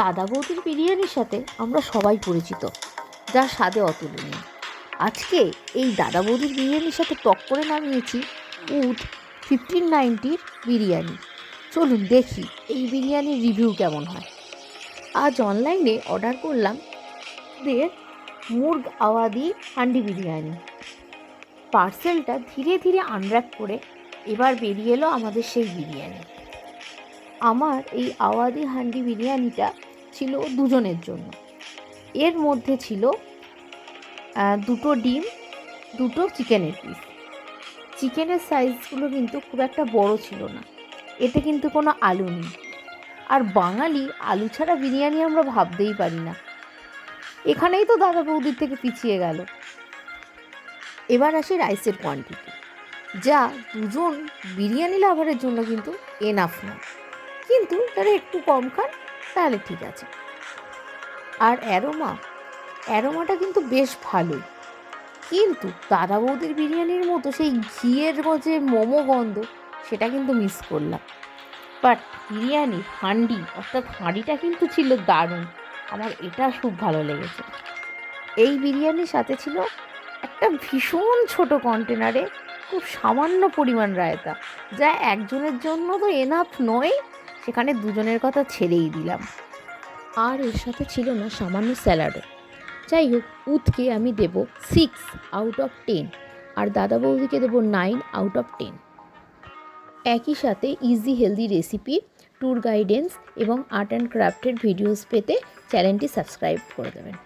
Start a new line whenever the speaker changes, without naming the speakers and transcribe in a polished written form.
দাদা বৌদির বিরিয়ানির সাথে আমরা সবাই পরিচিত, যা স্বাদে অতুলনীয়। আজকে এই দাদা বৌদির বিরিয়ানির সাথে টক করে নামিয়েছি উড 1590 বিরিয়ানি। চলুন দেখি এই বিরিয়ানির রিভিউ কেমন হয়। আজ অনলাইনে অর্ডার করলাম মুর্গ আওয়াদি হান্ডি বিরিয়ানি। পার্সেলটা ধীরে ধীরে আনর্যাপ করে এবার বেরিয়ে এলো আমাদের সেই বিরিয়ানি। আমার এই আওয়াদি হান্ডি বিরিয়ানিটা ছিল দুজনের জন্য। এর মধ্যে ছিল 2টো ডিম, 2টো চিকেনের পিস। চিকেনের সাইজগুলো কিন্তু খুব একটা বড় ছিল না, এতে কিন্তু কোনো আলু নেই। আর বাঙালি আলু ছাড়া বিরিয়ানি আমরা ভাবতেই পারি না। এখানেই তো দাদা বৌদির থেকে পিছিয়ে গেল। এবার আসি রাইসের কোয়ান্টিটি, যা দুজন বিরিয়ানি লাভারের জন্য কিন্তু এনাফ না, কিন্তু তারা একটু কম খান তাহলে ঠিক আছে। আর অ্যারোমাটা কিন্তু বেশ ভালোই, কিন্তু দাদা বৌদির বিরিয়ানির মতো সেই ঘিয়ের যে মোমো গন্ধ সেটা কিন্তু মিস করলাম। বাট বিরিয়ানির হান্ডি অর্থাৎ হাঁড়িটা কিন্তু ছিল দারুণ, আমার এটা খুব ভালো লেগেছে। এই বিরিয়ানির সাথে ছিল একটা ভীষণ ছোট কন্টেনারে খুব সামান্য পরিমাণ রায়তা, যা একজনের জন্য তো এনাফ নয়, সেখানে দুজনের কথা ছেড়েই দিলাম। আর এর সাথে ছিল না সামান্য স্যালাডও। যাই হোক, উদকে আমি দেব 6 আউট অফ 10 আর দাদা বৌদিকে দেব 9 আউট অফ 10। একই সাথে easy healthy recipe, tour guidance এবং আর্ট অ্যান্ড ক্রাফটের ভিডিওস পেতে চ্যানেলটি সাবস্ক্রাইব করে দেবেন।